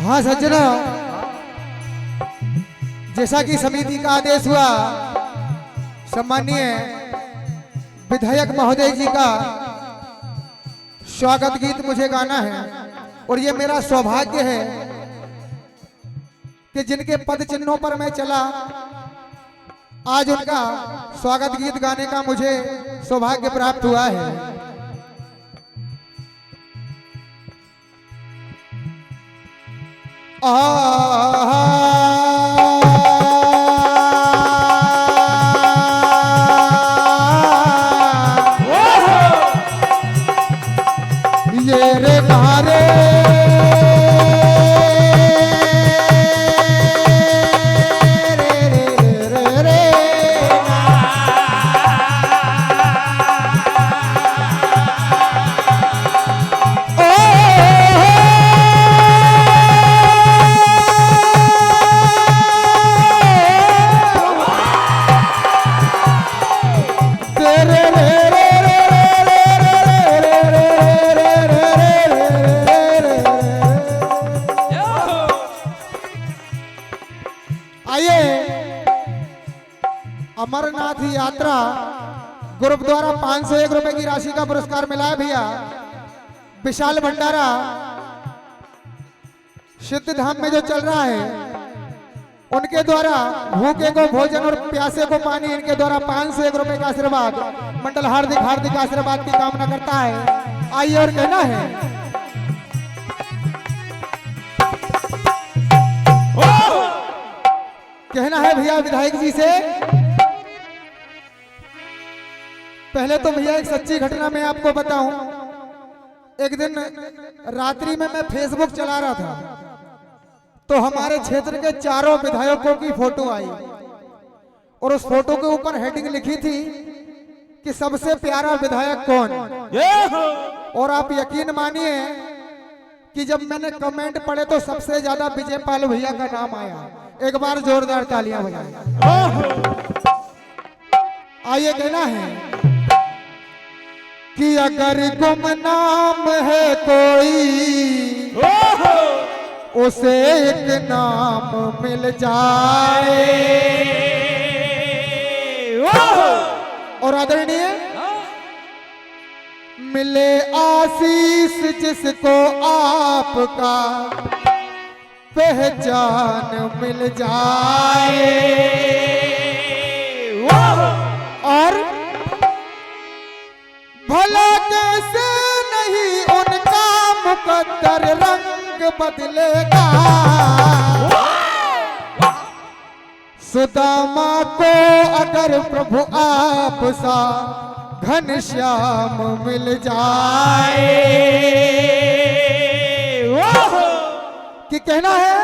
हाँ सज्जनों, जैसा कि समिति का आदेश हुआ, सम्मानीय विधायक महोदय जी का स्वागत गीत मुझे गाना है और ये मेरा सौभाग्य है कि जिनके पद चिन्हों पर मैं चला, आज उनका स्वागत गीत गाने का मुझे सौभाग्य प्राप्त हुआ है। ये रे मारे अमरनाथ यात्रा ग्रुप द्वारा 501 रुपए की राशि का पुरस्कार मिला है भैया। विशाल भंडारा सिद्ध धाम में जो चल रहा है, उनके द्वारा भूखे को भोजन और प्यासे को पानी, इनके द्वारा 501 रुपए का आशीर्वाद मंडल हार्दिक हार्दिक आशीर्वाद की कामना करता है। आइए और कहना है, कहना है भैया विधायक जी से। पहले तो भैया एक सच्ची घटना मैं आपको बताऊं। एक दिन रात्रि में मैं फेसबुक चला रहा था, तो हमारे क्षेत्र के चारों विधायकों की फोटो आई और उस फोटो के ऊपर हेडिंग लिखी थी कि सबसे प्यारा विधायक कौन। और आप यकीन मानिए कि जब मैंने कमेंट पढ़े तो सबसे ज्यादा विजय पाल भैया का नाम आया। एक बार जोरदार तालियां बजाएं। आइए कहना है कि अगर गुमनाम है कोई, उसे एक नाम मिल जाए। और आदरणीय मिले आशीष जिसको आपका, पहचान मिल जाए। और भला कैसे नहीं उनका मुकद्दर रंग बदलेगा। सुदामा को अगर प्रभु आप सा घनश्याम मिल जाए। कि कहना है,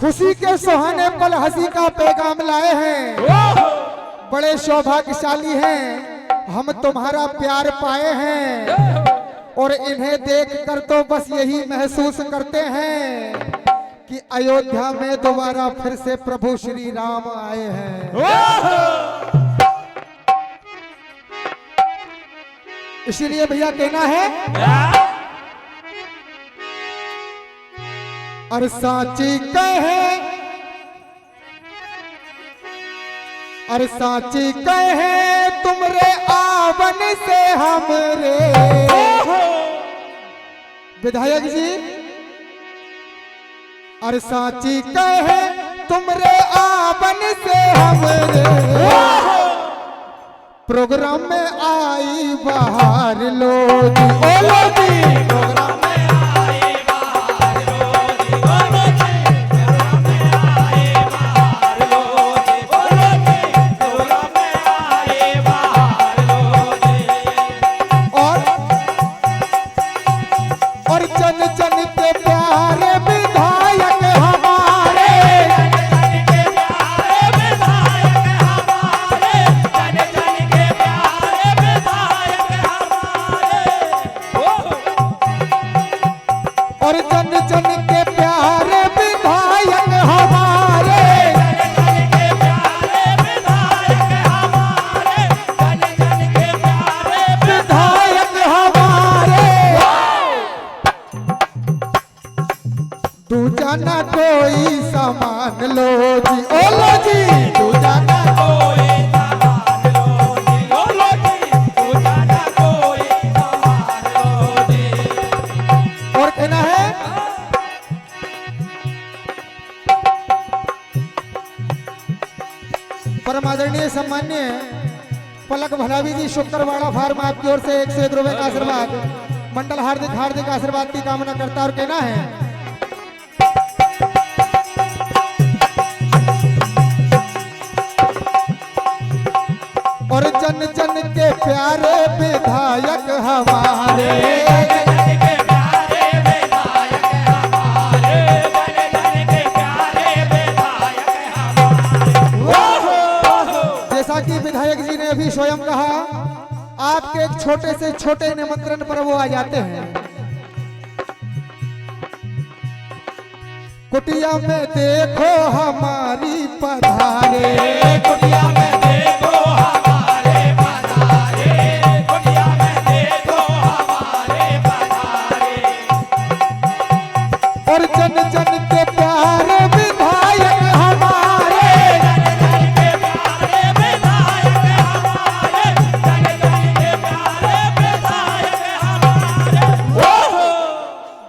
खुशी के सुहाने पल हंसी का पैगाम लाए हैं। बड़े सौभाग्यशाली हैं, हम तुम्हारा प्यार पाए हैं। और इन्हें देखकर तो बस यही महसूस करते हैं कि अयोध्या में दोबारा फिर से प्रभु श्री राम आए हैं। इसीलिए भैया कहना है, और साची कहे, और साची कहे तुमरे आवन से हमरे। विधायक जी, और साची कहे तुमरे आवन से हमरे। प्रोग्राम में आई बाहर लो जी, ओ लो जी। प्रोग्राम में आई बाहर लो जी, ओ लो जी। प्रोग्राम में आई बाहर लो जी, ओ लो जी। प्रोग्राम में आई बाहर लो जी। और जन जन के प्यारे विधायक हमारे, और जन जन के प्यारे विधायक हमारे। विधायक हमारे। तू जाना कोई सामान लो जी, ओ लो जी, तू जाना कोई सामान लो जी, ओ लो जी, तू जाना कोई सामान लो जी। और कहना है परम आदरणीय सम्मान्य पलक भलावी जी शुक्रवाड़ा फार्म आपकी ओर से 101 रुपए का आशीर्वाद मंडल हार्दिक हार्दिक आशीर्वाद की कामना करता। और कहना है और जन जन के प्यारे विधायक हमारे, जैसा कि विधायक जी ने अभी स्वयं कहा, आपके एक छोटे से छोटे निमंत्रण पर वो आ जाते हैं। कुटिया में देखो हमारी पधारे, कुटिया में देखो हमारे पधारे, कुटिया में देखो हमारे पधारे। और जन जन के प्यारे विधायक हमारे, जन जन के प्यारे विधायक हमारे, जन जन के प्यारे विधायक हमारे।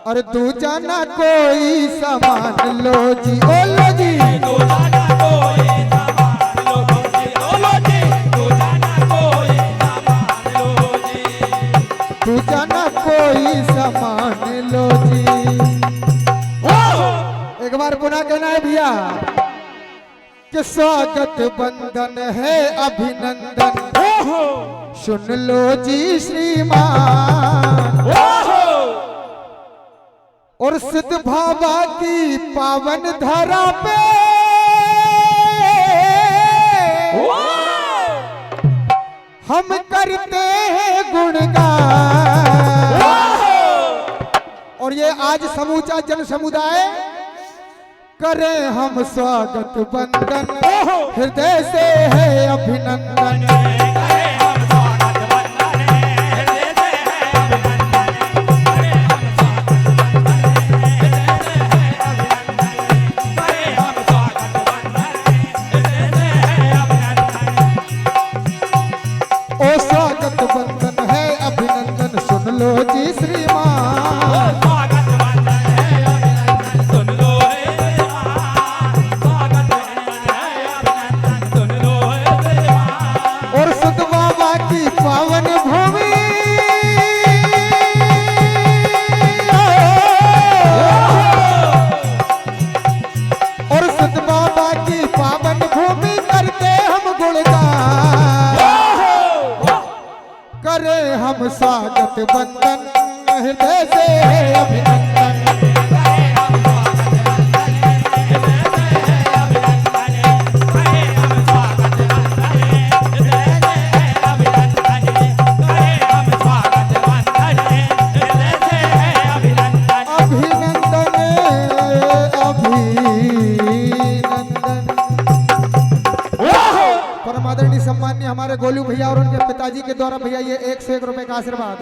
और तू जाना कोई सामान लो जी, ओ लो जी, तू जाना कोई सामान लो जी, ओ लो जी, तू जाना कोई सामान लो जी, तू जाना कोई सामान लो जी। एक बार पुनः कहना है भैया कि स्वागत बंदन है अभिनंदन, सुन लो जी श्रीमान। और सिद्ध भावा की पावन धरा पे हम करते हैं गुणगान। और ये आज समूचा जन समुदाय करे हम स्वागत बंदन, हृदय से है अभिनंदन। हम स्वागत बंदन, हृदय से है अभिनंदन। सम्माननीय हमारे गोलू भैया और उनके पिताजी के द्वारा भैया ये 101 रुपए का आशीर्वाद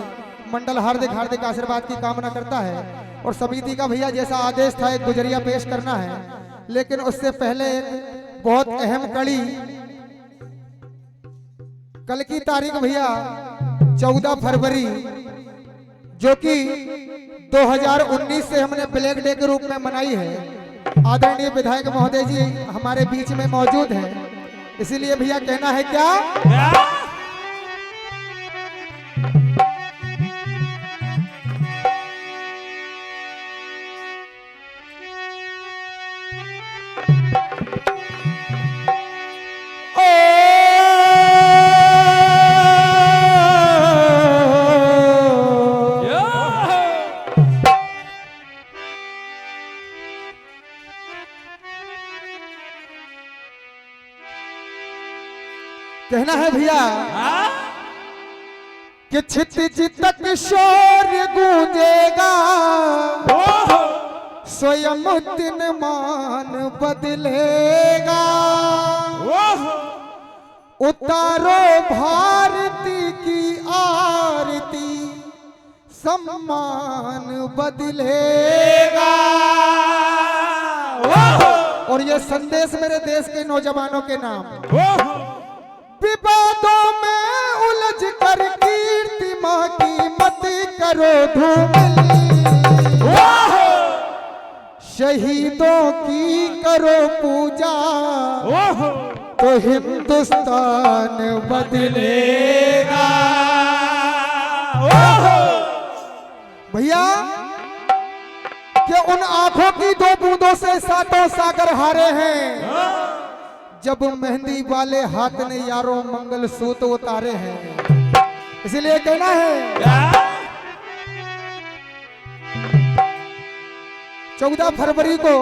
मंडल हार्दिक हार्दिक आशीर्वाद की कामना करता है। और समिति का भैया जैसा आदेश था एक गुजरिया पेश करना है, लेकिन उससे पहले एक बहुत अहम कड़ी, कल की तारीख भैया 14 फरवरी जो कि 2019 से हमने ब्लैक डे के रूप में मनाई है। आदरणीय विधायक महोदय जी हमारे बीच में मौजूद है, इसीलिए भैया कहना है क्या, कहना है भैया कि क्षितिज तक शोर गूंजेगा, स्वयं दिन मान बदलेगा। उतारो भारती की आरती, सम्मान बदलेगा। और ये संदेश मेरे देश के नौजवानों के नाम। विवादों में उलझ कर कीर्ति मां की मत करो धूमिल, शहीदों की करो पूजा तो हिंदुस्तान बदलेगा। भैया कि उन आंखों की दो बूंदों से सातों सागर हारे हैं, जब मेहंदी वाले हाथ ने यारों मंगल सूत्र उतारे हैं। इसीलिए कहना है 14 फरवरी को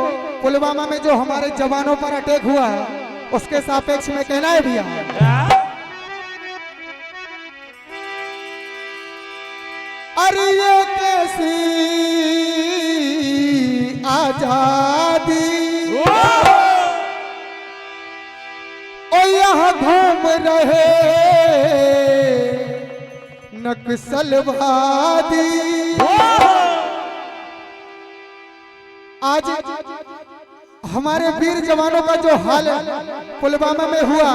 पुलवामा में जो हमारे जवानों पर अटैक हुआ उसके सापेक्ष में कहना है भैया, अरे ये कैसी आजादी ओ यहाँ घूम रहे नक्सलवादी। आज हमारे वीर जवानों का जो हाल पुलवामा में हुआ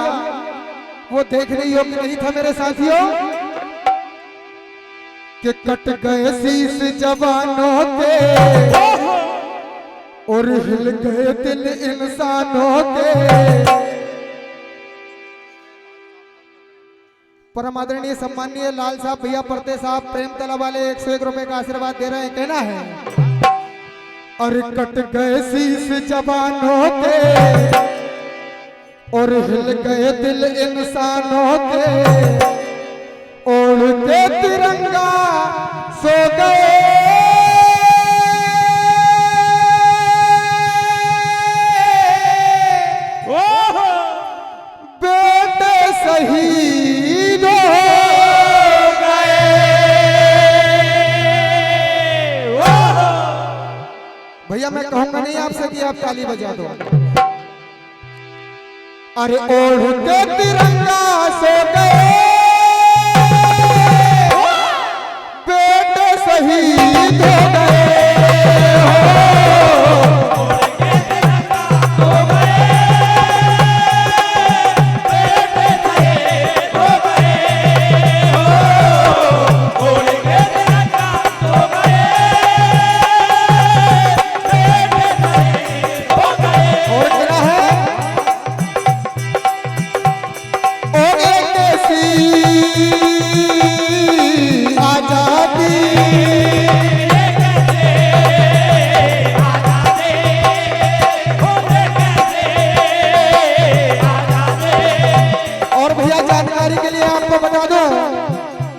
वो देखने योग्य नहीं था मेरे साथियों, कि कट गए शीश जवानों के और हिल गए दिल इंसानों के। परम आदरणीय सम्माननीय लाल साहब भैया परते साहब प्रेम तला वाले 101 रुपए का आशीर्वाद दे रहे हैं। कहना है, और कट गए शीश जवानों के और हिल गए दिल इंसानों के, ओढ़ के तिरंगा सो गए बेटे शहीद हो गए। भैया मैं कहूंगा नहीं आपसे कि आप ताली बजा दो। अरे ओढ़ के तिरंगा सो गए बेटे शहीद हो गए।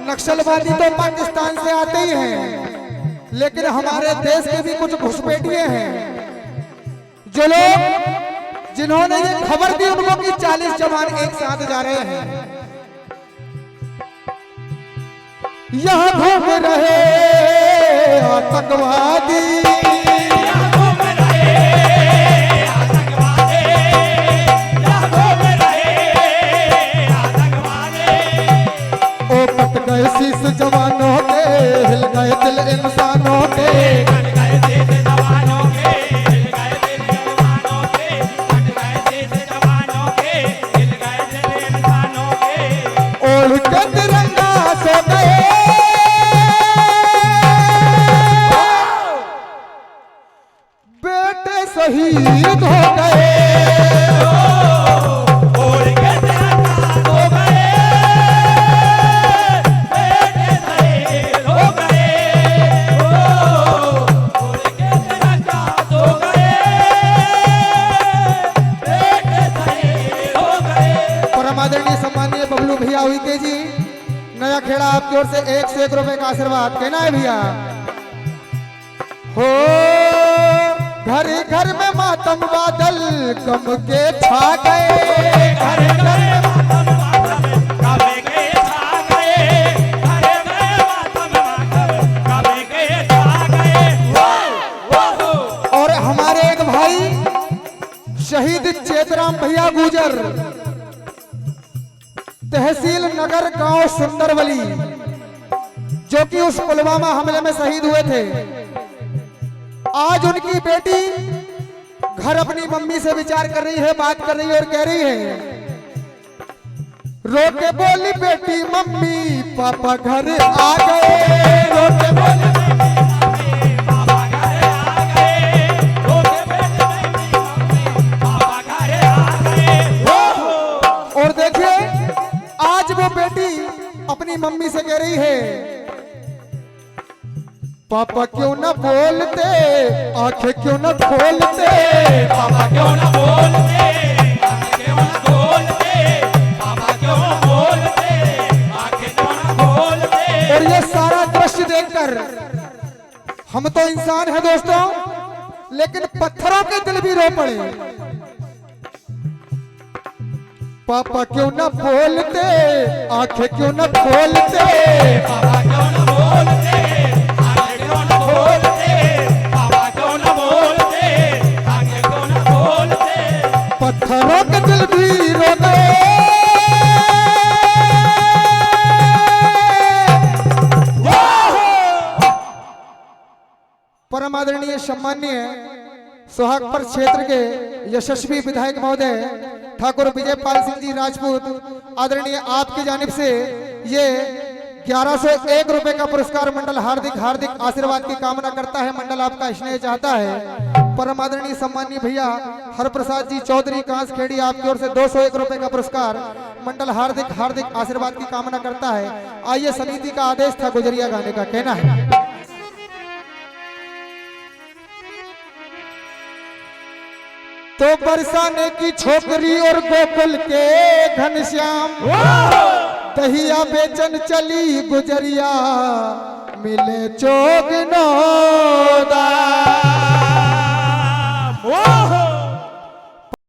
नक्सलवादी तो पाकिस्तान से आते ही हैं, लेकिन हमारे देश के भी कुछ घुसपैठिए हैं जो लोग जिन्होंने ये खबर दी उनको कि 40 जवान एक साथ जा रहे हैं। यहाँ घूम रहे आतंकवादी, शीश जवानों के हिल गए दिल इंसानों के, ओढ़ के तिरंगा सो गए बेटे शहीद हो गए। जी नया खेड़ा आपकी ओर से 101 रुपए का आशीर्वाद। कहना है भैया, हो घर घर में मातम बादल गम के छा गए, घर घर में मातम बादल गम के छा गए, घर घर में मातम बादल गम के छा गए। और हमारे एक भाई शहीद चेतराम भैया गुजर, तहसील नगर गांव सुंदरवली, जो कि उस पुलवामा हमले में शहीद हुए थे, आज उनकी बेटी घर अपनी मम्मी से विचार कर रही है, बात कर रही है और कह रही है, रो के बोली बेटी मम्मी पापा घर आ गए। रो के बोली पापा घर आ गए, रो के बोली पापा घर आ गए। और देखिए आज वो बेटी अपनी मम्मी से कह रही है, पापा क्यों ना बोलते, आंखें क्यों ना खोलते, पापा क्यों ना बोलते, आंखें क्यों ना खोलते, पापा क्यों ना बोलते, आंखें क्यों ना खोलते। और ये सारा दृश्य देखकर हम तो इंसान हैं दोस्तों, लेकिन पत्थरों के दिल भी रो पड़े। पापा क्यों ना बोलते, आंखें क्यों ना खोलते, पापा क्यों ना बोलते, आंखें क्यों ना खोलते, पापा क्यों ना बोलते, आंखें क्यों ना खोलते। पत्थरों के दिल भी रो गए। परम आदरणीय सम्माननीय सोहागपुर क्षेत्र के यशस्वी विधायक महोदय ठाकुर विजयपाल सिंह जी राजपूत आदरणीय आपकी जानिब से ये 1101 रुपए का पुरस्कार मंडल हार्दिक हार्दिक आशीर्वाद की कामना करता है। मंडल आपका स्नेह चाहता है। परम आदरणीय सम्माननीय भैया हरप्रसाद जी चौधरी कांसखेड़ी आपकी ओर से 201 रुपए का पुरस्कार मंडल हार्दिक हार्दिक आशीर्वाद की कामना करता है। आइए समिति का आदेश था गुजरिया गाने का, कहना है तो बरसाने की छोकरी और गोकुल के घनश्याम, दहिया बेचन चली गुजरिया मिले चोग नौदा।